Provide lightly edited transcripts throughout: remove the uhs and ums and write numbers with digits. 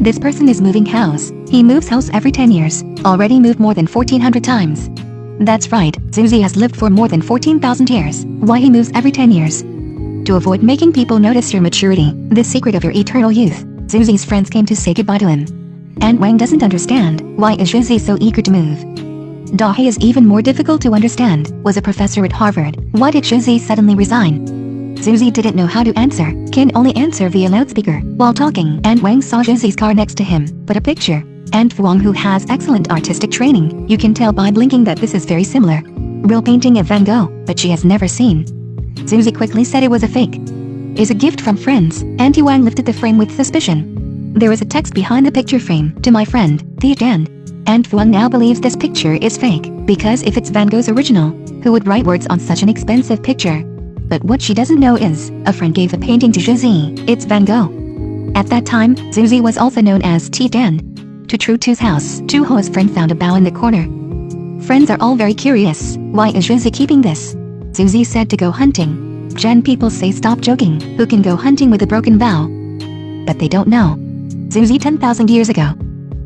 This person is moving house. He moves house every 10 years. Already moved more than 1400 times. That's right, Susie has lived for more than 14,000 years. Why he moves every 10 years? To avoid making people notice your maturity, the secret of your eternal youth. Susie's friends came to say goodbye to him. And Wang doesn't understand, why is Susie so eager to move? Dahe is even more difficult to understand, was a professor at Harvard. Why did Susie suddenly resign? Susie didn't know how to answer, can only answer via loudspeaker, while talking, and Wang saw Susie's car next to him, but a picture. And Wang, who has excellent artistic training, you can tell by blinking that this is very similar. Real painting of Van Gogh, but she has never seen. Susie quickly said it was a fake. Is a gift from friends, and Wang lifted the frame with suspicion. There is a text behind the picture frame, to my friend, Thea Dan. And Wang now believes this picture is fake, because if it's Van Gogh's original, who would write words on such an expensive picture? But what she doesn't know is, a friend gave the painting to Susie, it's Van Gogh. At that time, Susie was also known as T. Dan. To Tru Tu's house, Chu Ho's friend found a bow in the corner. Friends are all very curious, why is Susie keeping this? Susie said to go hunting. Gen people say stop joking, who can go hunting with a broken bow? But they don't know. Susie 10,000 years ago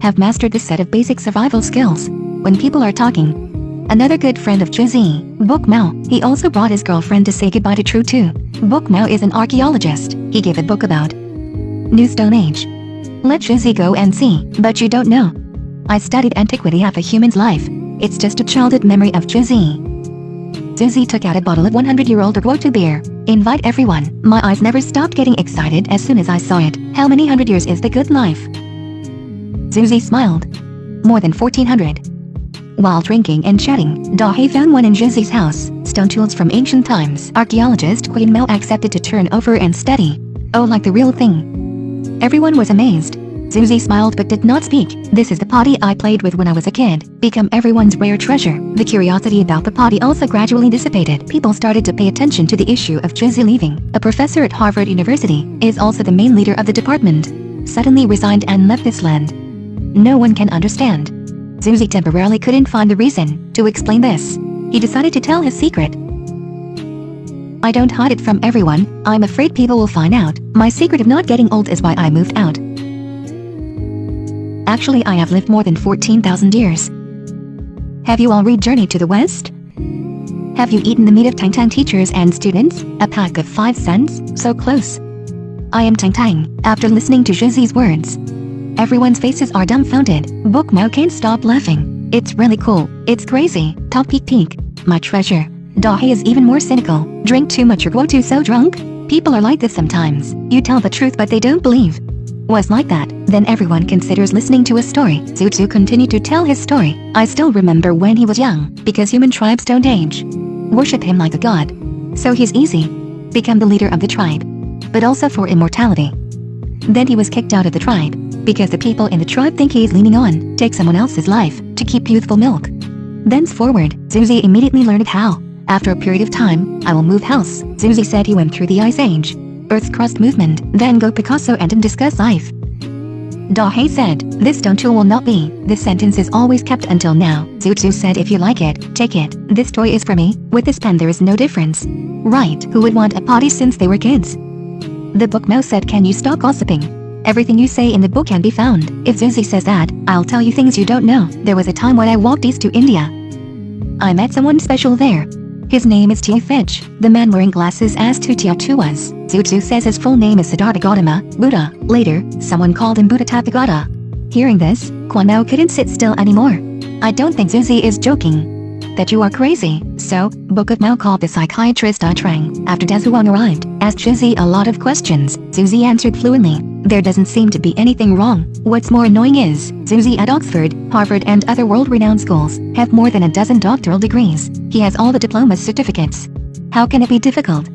have mastered this set of basic survival skills. When people are talking. Another good friend of Susie, Book Mao, he also brought his girlfriend to say goodbye to Tru Tu. Book Mao is an archaeologist. He gave a book about New Stone Age. Let Susie go and see, but you don't know. I studied antiquity half a human's life. It's just a childhood memory of Susie. Susie took out a bottle of 100-year-old Urquhart beer. Invite everyone. My eyes never stopped getting excited as soon as I saw it. How many hundred years is the good life? Susie smiled. More than 1400. While drinking and chatting, Dahe found one in Susie's house. Stone tools from ancient times. Archaeologist Queen Mao accepted to turn over and study. Oh, like the real thing. Everyone was amazed. Susie smiled but did not speak. This is the potty I played with when I was a kid. Become everyone's rare treasure. The curiosity about the potty also gradually dissipated. People started to pay attention to the issue of Susie leaving. A professor at Harvard University is also the main leader of the department. Suddenly resigned and left this land. No one can understand. Susie temporarily couldn't find the reason to explain this. He decided to tell his secret. I don't hide it from everyone. I'm afraid people will find out. My secret of not getting old is why I moved out. Actually, I have lived more than 14,000 years. Have you all read Journey to the West? Have you eaten the meat of Tang Tang teachers and students? A pack of 5 cents? So close. I am Tang Tang. After listening to Susie's words, everyone's faces are dumbfounded. Book Mao can't stop laughing. It's really cool. It's crazy. Top peek. My treasure. Dahe is even more cynical. Drink too much or go too so drunk? People are like this sometimes. You tell the truth but they don't believe. Was like that. Then everyone considers listening to a story. Zhu continued to tell his story. I still remember when he was young, because human tribes don't age. Worship him like a god. So he's easy. Become the leader of the tribe. But also for immortality. Then he was kicked out of the tribe, because the people in the tribe think he's leaning on, take someone else's life, to keep youthful milk. Thenceforward, Susie immediately learned how. After a period of time, I will move house. Susie said he went through the Ice Age. Earth's crust movement, Van Gogh, Picasso and him discuss life. Dahe said, this stone tool will not be. This sentence is always kept until now. Zhu said if you like it, take it. This toy is for me. With this pen there is no difference. Right, who would want a potty since they were kids? The Book Mao said can you stop gossiping? Everything you say in the book can be found. If Susie says that, I'll tell you things you don't know. There was a time when I walked east to India. I met someone special there. His name is Tia Fitch. The man wearing glasses asked who Tia Tu was. Zhu says his full name is Siddhartha Gautama, Buddha. Later, someone called him Buddha Tathagata. Hearing this, Quan Mao couldn't sit still anymore. I don't think Susie is joking. That you are crazy. So, Book of Mao called the psychiatrist Da Trang. After Da Zhuang arrived, asked Susie a lot of questions. Susie answered fluently. There doesn't seem to be anything wrong. What's more annoying is, Susie at Oxford, Harvard and other world-renowned schools have more than a dozen doctoral degrees. He has all the diploma certificates. How can it be difficult?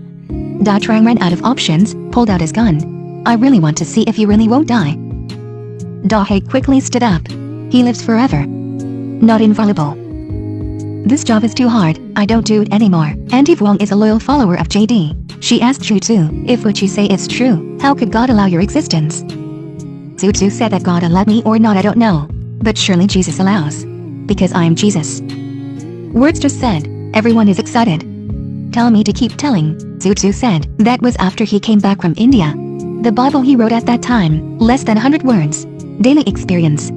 Da Trang ran out of options, pulled out his gun. I really want to see if you really won't die. Dahe quickly stood up. He lives forever. Not inviolable. This job is too hard, I don't do it anymore. Auntie Vuong is a loyal follower of JD. She asked Zhu Zhu, if what you say is true, how could God allow your existence? Zhu Zhu said that God allowed me or not I don't know. But surely Jesus allows. Because I am Jesus. Words just said, everyone is excited. Tell me to keep telling, Zhu Zhu said. That was after he came back from India. The Bible he wrote at that time, less than 100 words. Daily experience.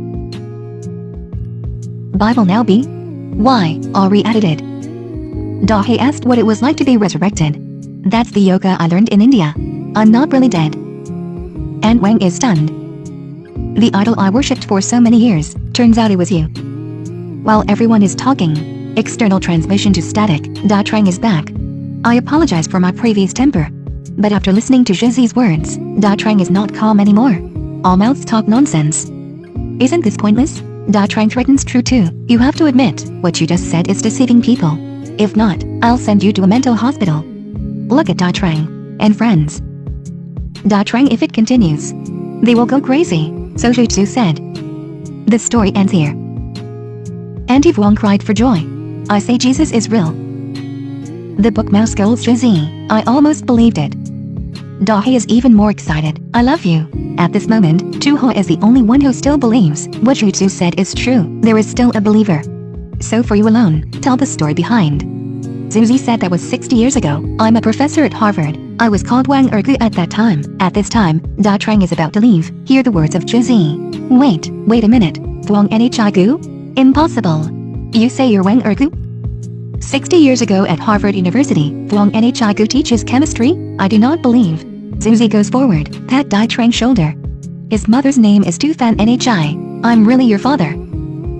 Bible now B. Why, all re-edited. Dahe asked what it was like to be resurrected. That's the yoga I learned in India. I'm not really dead. And Wang is stunned. The idol I worshipped for so many years, turns out it was you. While everyone is talking, external transmission to static, Da Trang is back. I apologize for my previous temper. But after listening to Zhuzi's words, Da Trang is not calm anymore. All mouths talk nonsense. Isn't this pointless? Da Trang threatens True too. You have to admit, what you just said is deceiving people. If not, I'll send you to a mental hospital. Look at Da Trang and friends. Da Trang, if it continues, they will go crazy, so Zhu Zhu said. The story ends here. Auntie Vuong cried for joy. I say Jesus is real. The book mouse scolds Zhuzi. I almost believed it. Dahe is even more excited. I love you. At this moment, Chu Ho is the only one who still believes what Zhu Zhu said is true. There is still a believer. So for you alone, tell the story behind. Zhuzi said that was 60 years ago. I'm a professor at Harvard. I was called Wang Ergu at that time. At this time, Da Trang is about to leave. Hear the words of Zhuzi. Wait a minute. Vuong Nhi Gu? Impossible. You say you're Wang Ergu? 60 years ago at Harvard University, Vuong Nhi Gu teaches chemistry? I do not believe. Zhuzi goes forward, pat Da Trang's shoulder. His mother's name is Tu Fan Nhi. I'm really your father.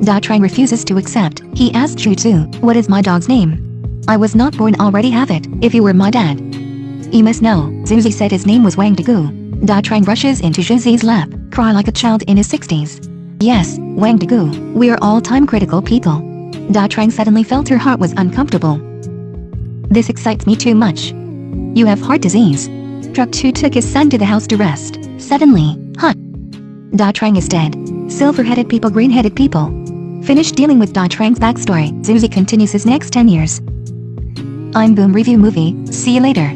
Da Trang refuses to accept. He asked Zhu Zhu, what is my dog's name? I was not born, already have it, if you were my dad. You must know, Zhuzi said his name was Wang Degu. Da Trang rushes into Zhuzi's lap, cry like a child in his 60s. Yes, Wang Degu, we are all time-critical people. Da Trang suddenly felt her heart was uncomfortable. This excites me too much. You have heart disease. Truck 2 took his son to the house to rest. Suddenly, Da Trang is dead. Silver-headed people, green-headed people. Finished dealing with Da Trang's backstory. Zhuzi continues his next 10 years. I'm Boom Review Movie. See you later.